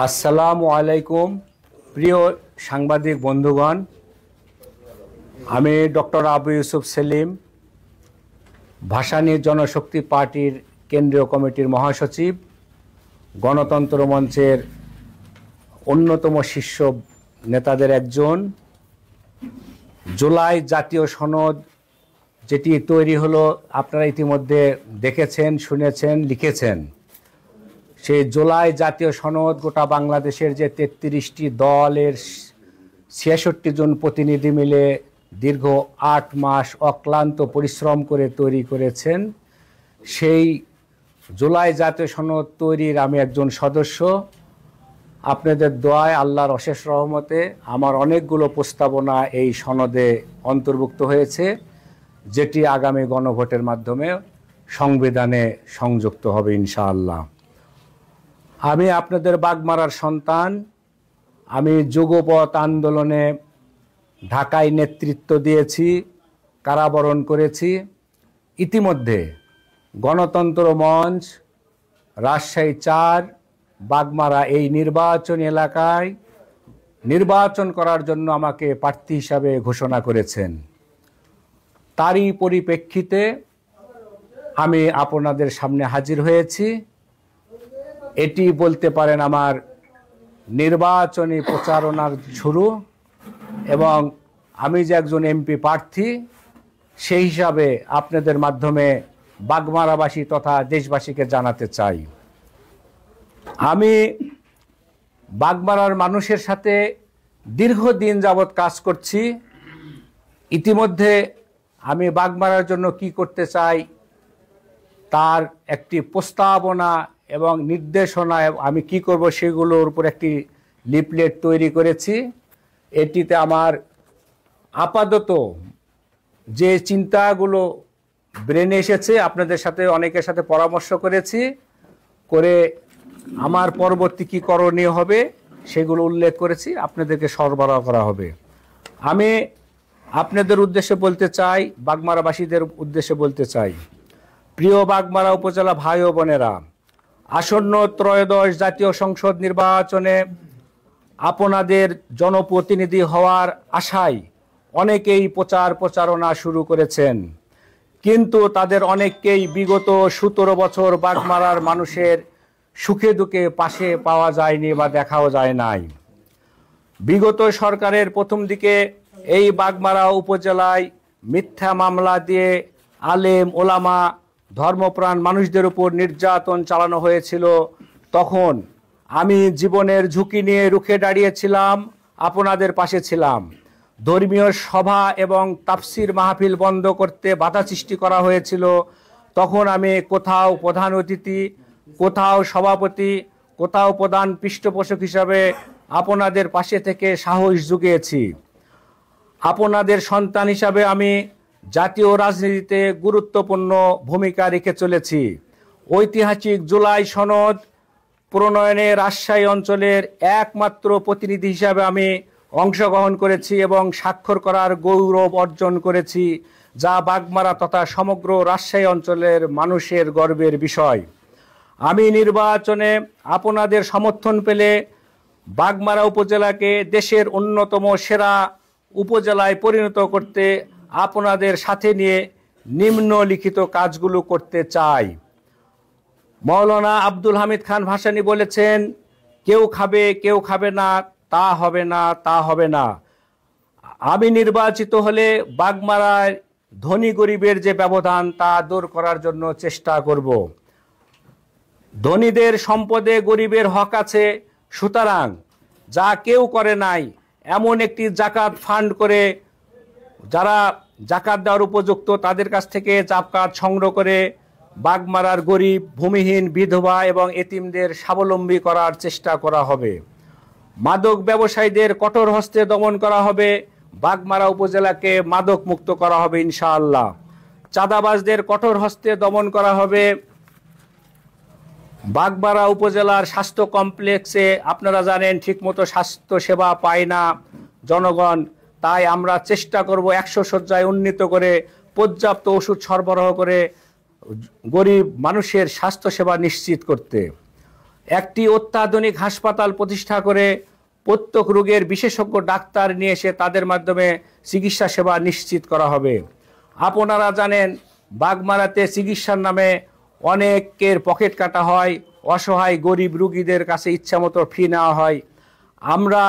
আসসালামু আলাইকুম প্রিয় সাংবাদিক বন্ধুগণ, আমি ডক্টর আবু ইউসুফ সেলিম, ভাসানী জনশক্তি পার্টির কেন্দ্রীয় কমিটির মহাসচিব, গণতন্ত্র মঞ্চের অন্যতম শীর্ষ নেতাদের একজন। জুলাই জাতীয় সনদ যেটি তৈরি হলো, আপনারা ইতিমধ্যে দেখেছেন, শুনেছেন, লিখেছেন। সেই জুলাই জাতীয় সনদ গোটা বাংলাদেশের যে ৩৩টি দলের ৬৬ জন প্রতিনিধি মিলে দীর্ঘ ৮ মাস অক্লান্ত পরিশ্রম করে তৈরি করেছেন। সেই জুলাই জাতীয় সনদ তৈরির আমি একজন সদস্য। আপনাদের দোয়ায়, আল্লাহর অশেষ রহমতে আমার অনেকগুলো প্রস্তাবনা এই সনদে অন্তর্ভুক্ত হয়েছে, যেটি আগামী গণভোটের মাধ্যমে সংবিধানে সংযুক্ত হবে ইনশাআল্লাহ। আমি আপনাদের বাগমারার সন্তান। আমি যুগপৎ আন্দোলনে ঢাকায় নেতৃত্ব দিয়েছি, কারাবরণ করেছি। ইতিমধ্যে গণতন্ত্র মঞ্চ, রাজশাহী ৪, বাগমারা এই নির্বাচনী এলাকায় নির্বাচন করার জন্য আমাকে প্রার্থী হিসাবে ঘোষণা করেছেন। তারই পরিপ্রেক্ষিতে আমি আপনাদের সামনে হাজির হয়েছি। এটি বলতে পারেন আমার নির্বাচনী প্রচারণার শুরু, এবং আমি যে একজন এমপি প্রার্থী সেই হিসাবে আপনাদের মাধ্যমে বাগমারাবাসী তথা দেশবাসীকে জানাতে চাই, আমি বাগমারার মানুষের সাথে দীর্ঘদিন যাবৎ কাজ করছি। ইতিমধ্যে আমি বাগমারার জন্য কি করতে চাই তার একটি প্রস্তাবনা এবং নির্দেশনা, আমি কি করব সেগুলোর উপর একটি লিফলেট তৈরি করেছি। এটিতে আমার আপাতত যে চিন্তাগুলো ব্রেনে এসেছে, আপনাদের সাথে অনেকের সাথে পরামর্শ করেছি, করে আমার পরবর্তী কী করণীয় হবে সেগুলো উল্লেখ করেছি, আপনাদেরকে সরবরাহ করা হবে। আমি আপনাদের উদ্দেশ্যে বলতে চাই, বাগমারাবাসীদের উদ্দেশ্যে বলতে চাই, প্রিয় বাগমারা উপজেলা ভাই ও বোনেরা, আসন্ন ত্রয়োদশ জাতীয় সংসদ নির্বাচনে আপনাদের জনপ্রতিনিধি হওয়ার আশায় অনেকেই প্রচারণা শুরু করেছেন, কিন্তু তাদের অনেককেই বিগত ১৭ বছর বাগমারার মানুষের সুখে দুঃখে পাশে পাওয়া যায়নি বা দেখাও যায় নাই। বিগত সরকারের প্রথম দিকে এই বাগমারা উপজেলায় মিথ্যা মামলা দিয়ে আলেম ওলামা ধর্মপ্রাণ মানুষদের উপর নির্যাতন চালানো হয়েছিল। তখন আমি জীবনের ঝুঁকি নিয়ে রুখে দাঁড়িয়েছিলাম, আপনাদের পাশে ছিলাম। ধর্মীয় সভা এবং তাফসির মাহফিল বন্ধ করতে বাধা সৃষ্টি করা হয়েছিল। তখন আমি কোথাও প্রধান অতিথি, কোথাও সভাপতি, কোথাও প্রধান পৃষ্ঠপোষক হিসাবে আপনাদের পাশে থেকে সাহস জুগিয়েছি। আপনাদের সন্তান হিসাবে আমি জাতীয় রাজনীতিতে গুরুত্বপূর্ণ ভূমিকা রেখে চলেছি। ঐতিহাসিক জুলাই সনদ প্রণয়নে রাজশাহী অঞ্চলের একমাত্র প্রতিনিধি হিসাবে আমি অংশগ্রহণ করেছি এবং স্বাক্ষর করার গৌরব অর্জন করেছি, যা বাগমারা তথা সমগ্র রাজশাহী অঞ্চলের মানুষের গর্বের বিষয়। আমি নির্বাচনে আপনাদের সমর্থন পেলে বাগমারা উপজেলাকে দেশের অন্যতম সেরা উপজেলায় পরিণত করতে আপনাদের সাথে নিয়ে নিম্নলিখিত কাজগুলো করতে চাই। মৌলানা আব্দুল হামিদ খান ভাসানী বলেছেন, কেউ খাবে কেউ খাবে না, তা হবে না, তা হবে না। আমি নির্বাচিত হলে বাগমারায় ধনী গরিবের যে ব্যবধান তা দূর করার জন্য চেষ্টা করব। ধনীদের সম্পদে গরিবের হক আছে, সুতরাং যা কেউ করে নাই এমন একটি জাকাত ফান্ড করে যারা জাকাত দেওয়ার উপযুক্ত তাদের কাছ থেকে জাকাত সংগ্রহ করে বাগমারার গরিব, ভূমিহীন, বিধবা এবং এতিমদের স্বাবলম্বী করার চেষ্টা করা হবে। মাদক ব্যবসায়ীদের কঠোর হস্তে দমন করা হবে, বাগমারা উপজেলাকে মাদক মুক্ত করা হবে ইনশাআল্লাহ। চাঁদাবাজদের কঠোর হস্তে দমন করা হবে। বাগমারা উপজেলার স্বাস্থ্য কমপ্লেক্সে আপনারা জানেন ঠিকমতো স্বাস্থ্য সেবা পায় না জনগণ, তাই আমরা চেষ্টা করব ১০০ শয্যায় উন্নীত করে পর্যাপ্ত ওষুধ সরবরাহ করে গরিব মানুষের স্বাস্থ্যসেবা নিশ্চিত করতে। একটি অত্যাধুনিক হাসপাতাল প্রতিষ্ঠা করে প্রত্যেক রোগের বিশেষজ্ঞ ডাক্তার নিয়ে এসে তাদের মাধ্যমে চিকিৎসা সেবা নিশ্চিত করা হবে। আপনারা জানেন বাগমারাতে চিকিৎসার নামে অনেকের পকেট কাটা হয়, অসহায় গরিব রোগীদের কাছে ইচ্ছামতো ফি নেওয়া হয়। আমরা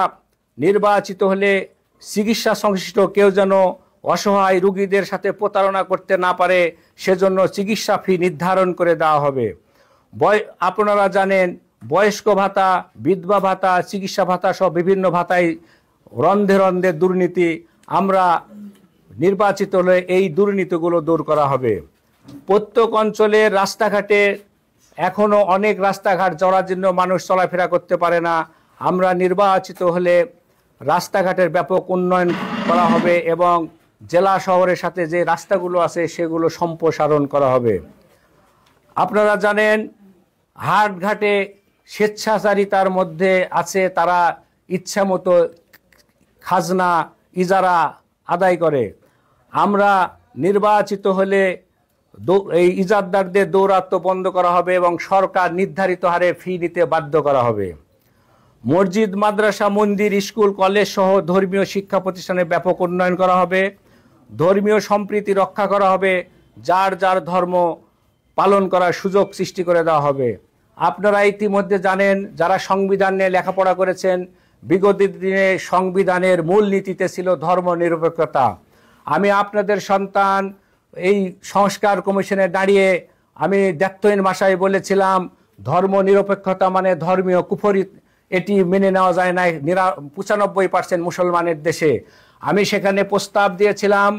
নির্বাচিত হলে চিকিৎসা সংশ্লিষ্ট কেউ যেন অসহায় রোগীদের সাথে প্রতারণা করতে না পারে সেজন্য চিকিৎসা ফি নির্ধারণ করে দেওয়া হবে। আপনারা জানেন বয়স্ক ভাতা, বিধবা ভাতা, চিকিৎসা ভাতা সহ বিভিন্ন ভাতায় রন্ধে রন্ধে দুর্নীতি। আমরা নির্বাচিত হলে এই দুর্নীতিগুলো দূর করা হবে। প্রত্যেক অঞ্চলের রাস্তাঘাটে এখনও অনেক রাস্তাঘাট জরাজীর্ণ, মানুষ চলাফেরা করতে পারে না। আমরা নির্বাচিত হলে রাস্তাঘাটের ব্যাপক উন্নয়ন করা হবে এবং জেলা শহরের সাথে যে রাস্তাগুলো আছে সেগুলো সম্প্রসারণ করা হবে। আপনারা জানেন হাটঘাটে স্বেচ্ছাচারিতার মধ্যে আছে, তারা ইচ্ছামতো খাজনা ইজারা আদায় করে। আমরা নির্বাচিত হলে এই ইজারদারদের দৌরাত্ম্য বন্ধ করা হবে এবং সরকার নির্ধারিত হারে ফি নিতে বাধ্য করা হবে। মসজিদ, মাদ্রাসা, মন্দির, স্কুল, কলেজ সহ ধর্মীয় শিক্ষা প্রতিষ্ঠানের ব্যাপক উন্নয়ন করা হবে। ধর্মীয় সম্প্রীতি রক্ষা করা হবে। যার যার ধর্ম পালন করার সুযোগ সৃষ্টি করে দেওয়া হবে। আপনারা ইতিমধ্যে জানেন, যারা সংবিধান নিয়ে লেখাপড়া করেছেন, বিগত দিনে সংবিধানের মূল নীতিতে ছিল ধর্ম নিরপেক্ষতা। আমি আপনাদের সন্তান এই সংস্কার কমিশনে দাঁড়িয়ে আমি দ্ব্যর্থহীন ভাষায় বলেছিলাম ধর্ম নিরপেক্ষতা মানে ধর্মীয় কুফরি, এটি মেনে নেওয়া যায় না 95% মুসলমানের দেশে। আমি সেখানে প্রস্তাব দিয়েছিলাম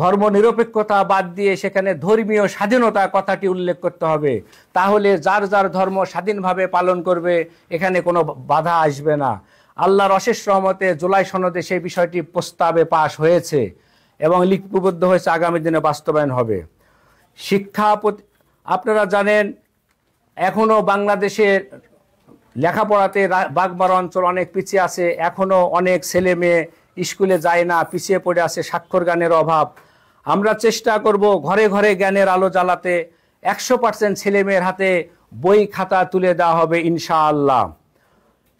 ধর্ম নিরপেক্ষতা বাদ দিয়ে সেখানে ধর্মীয় স্বাধীনতা কথাটি উল্লেখ করতে হবে। তাহলে যার যার ধর্ম স্বাধীনভাবে পালন করবে, এখানে কোনো বাধা আসবে না। আল্লাহর অশেষ রহমতে জুলাই সনদে সেই বিষয়টি প্রস্তাবে পাশ হয়েছে এবং লিপিবদ্ধ হয়েছে, আগামী দিনে বাস্তবায়ন হবে। শিক্ষা আপনারা জানেন এখনও বাংলাদেশের লেখাপড়াতে বাগমারা অঞ্চল অনেক পিছিয়ে আছে। এখনও অনেক ছেলে মেয়ে স্কুলে যায় না, পিছিয়ে পড়ে আছে, স্বাক্ষর জ্ঞানের অভাব। আমরা চেষ্টা করব ঘরে ঘরে জ্ঞানের আলো জ্বালাতে। 100% ছেলে মেয়ের হাতে বই খাতা তুলে দেওয়া হবে ইনশাআল্লাহ।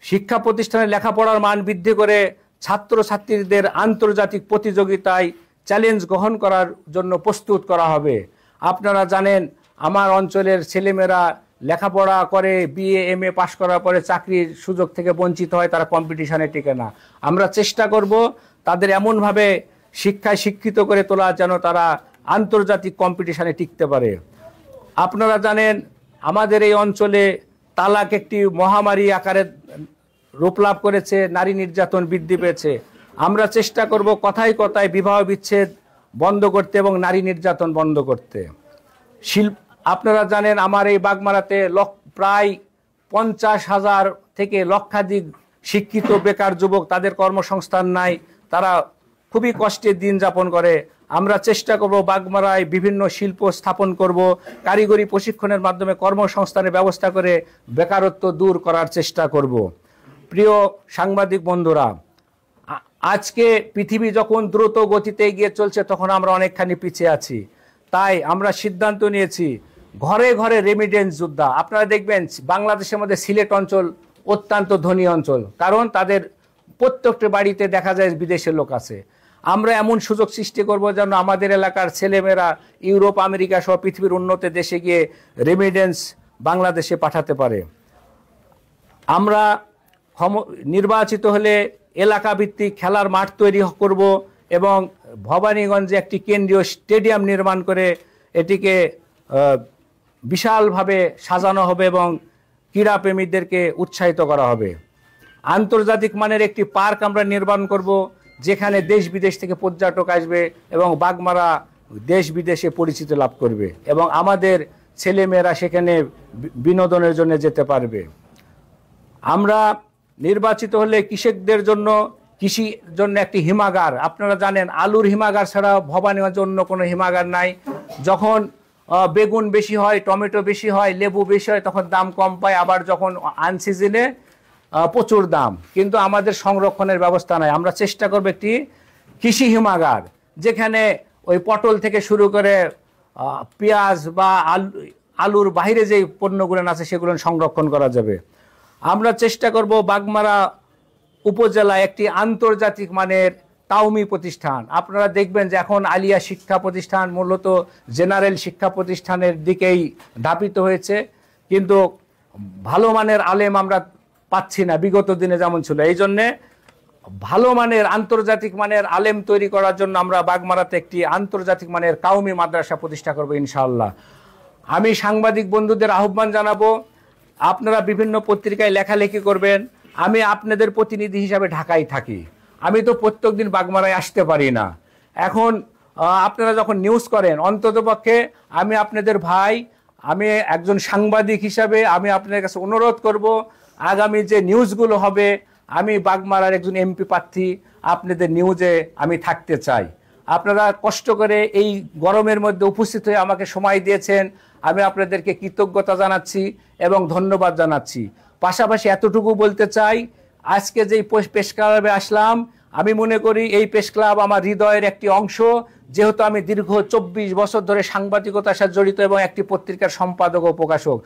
শিক্ষা প্রতিষ্ঠানে লেখাপড়ার মান বৃদ্ধি করে ছাত্রছাত্রীদের আন্তর্জাতিক প্রতিযোগিতায় চ্যালেঞ্জ গ্রহণ করার জন্য প্রস্তুত করা হবে। আপনারা জানেন আমার অঞ্চলের ছেলেমেয়েরা লেখাপড়া করে বিএ এমএ পাশ করার পরে চাকরির সুযোগ থেকে বঞ্চিত হয়, তারা কম্পিটিশনে টিকে না। আমরা চেষ্টা করব তাদের এমনভাবে শিক্ষায় শিক্ষিত করে তোলা যেন তারা আন্তর্জাতিক কম্পিটিশনে টিকতে পারে। আপনারা জানেন আমাদের এই অঞ্চলে তালাক একটি মহামারী আকারে রূপ লাভ করেছে, নারী নির্যাতন বৃদ্ধি পেয়েছে। আমরা চেষ্টা করব কথায় কথায় বিবাহ বিচ্ছেদ বন্ধ করতে এবং নারী নির্যাতন বন্ধ করতে। আপনারা জানেন আমার এই বাগমারাতে প্রায় 50,000 থেকে লক্ষাধিক শিক্ষিত বেকার যুবক, তাদের কর্মসংস্থান নাই, তারা খুবই কষ্টে দিন যাপন করে। আমরা চেষ্টা করব বাগমারায় বিভিন্ন শিল্প স্থাপন করব, কারিগরি প্রশিক্ষণের মাধ্যমে কর্মসংস্থানের ব্যবস্থা করে বেকারত্ব দূর করার চেষ্টা করব। প্রিয় সাংবাদিক বন্ধুরা, আজকে পৃথিবী যখন দ্রুত গতিতে এগিয়ে চলছে তখন আমরা অনেকখানি পিছিয়ে আছি। তাই আমরা সিদ্ধান্ত নিয়েছি ঘরে ঘরে রেমিডেন্স যোদ্ধা। আপনারা দেখবেন বাংলাদেশের মধ্যে সিলেট অঞ্চল অত্যন্ত ধনী অঞ্চল, কারণ তাদের প্রত্যেকটা বাড়িতে দেখা যায় বিদেশের লোক আছে। আমরা এমন সুযোগ সৃষ্টি করব যেন আমাদের এলাকার ছেলেমেয়েরা ইউরোপ, আমেরিকা সহ পৃথিবীর উন্নত দেশে গিয়ে রেমিডেন্স বাংলাদেশে পাঠাতে পারে। আমরা নির্বাচিত হলে এলাকা ভিত্তিক খেলার মাঠ তৈরি করব এবং ভবানীগঞ্জে একটি কেন্দ্রীয় স্টেডিয়াম নির্মাণ করে এটিকে বিশালভাবে সাজানো হবে এবং ক্রীড়াপ্রেমীদেরকে উৎসাহিত করা হবে। আন্তর্জাতিক মানের একটি পার্ক আমরা নির্মাণ করব, যেখানে দেশ বিদেশ থেকে পর্যটক আসবে এবং বাগমারা দেশ বিদেশে পরিচিতি লাভ করবে এবং আমাদের ছেলেমেয়েরা সেখানে বিনোদনের জন্য যেতে পারবে। আমরা নির্বাচিত হলে কৃষকদের জন্য কৃষির জন্য একটি হিমাগার, আপনারা জানেন আলুর হিমাগার ছাড়া ভবানীগঞ্জে অন্য কোনো হিমাগার নাই। যখন বেগুন বেশি হয়, টমেটো বেশি হয়, লেবু বেশি হয় তখন দাম কম পায়, আবার যখন আনসিজনে প্রচুর দাম, কিন্তু আমাদের সংরক্ষণের ব্যবস্থা নাই। আমরা চেষ্টা করব একটি কৃষি হিমাগার, যেখানে ওই পটল থেকে শুরু করে পেঁয়াজ বা আলুর বাইরে যে পণ্যগুলো আছে সেগুলো সংরক্ষণ করা যাবে। আমরা চেষ্টা করব বাগমারা উপজেলায় একটি আন্তর্জাতিক মানের তাওমি প্রতিষ্ঠান। আপনারা দেখবেন যে এখন আলিয়া শিক্ষা প্রতিষ্ঠান মূলত জেনারেল শিক্ষা প্রতিষ্ঠানের দিকেই ধাপিত হয়েছে, কিন্তু ভালো মানের আলেম আমরা পাচ্ছি না বিগত দিনে যেমন ছিল। এই জন্যে ভালো মানের আন্তর্জাতিক মানের আলেম তৈরি করার জন্য আমরা বাগমারাতে একটি আন্তর্জাতিক মানের কাওমি মাদ্রাসা প্রতিষ্ঠা করব ইনশাআল্লাহ। আমি সাংবাদিক বন্ধুদের আহ্বান জানাবো, আপনারা বিভিন্ন পত্রিকায় লেখালেখি করবেন। আমি আপনাদের প্রতিনিধি হিসাবে ঢাকায় থাকি, আমি তো প্রত্যেক দিন বাগমারায় আসতে পারি না। এখন আপনারা যখন নিউজ করেন, অন্ততপক্ষে আমি আপনাদের ভাই, আমি একজন সাংবাদিক হিসাবে আমি আপনাদের কাছে অনুরোধ করব, আগামী যে নিউজগুলো হবে, আমি বাগমারার একজন এমপি প্রার্থী, আপনাদের নিউজে আমি থাকতে চাই। আপনারা কষ্ট করে এই গরমের মধ্যে উপস্থিত হয়ে আমাকে সময় দিয়েছেন, আমি আপনাদেরকে কৃতজ্ঞতা জানাচ্ছি এবং ধন্যবাদ জানাচ্ছি। পাশাপাশি এতটুকু বলতে চাই, আজকে যেই প্রেস ক্লাবে আসলাম, আমি মনে করি এই প্রেস ক্লাব আমার হৃদয়ের একটি অংশ, যেহেতু আমি দীর্ঘ 24 বছর ধরে সাংবাদিকতার সাথে জড়িত এবং একটি পত্রিকার সম্পাদক ও প্রকাশক।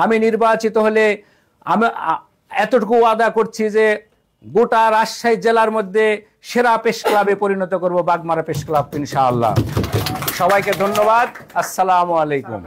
আমি নির্বাচিত হলে আমি এতটুকু ওয়াদা করছি যে গোটা রাজশাহী জেলার মধ্যে সেরা প্রেস ক্লাবে পরিণত করব বাগমারা প্রেস ক্লাব ইনশাআল্লাহ। সবাইকে ধন্যবাদ। আসসালামু আলাইকুম।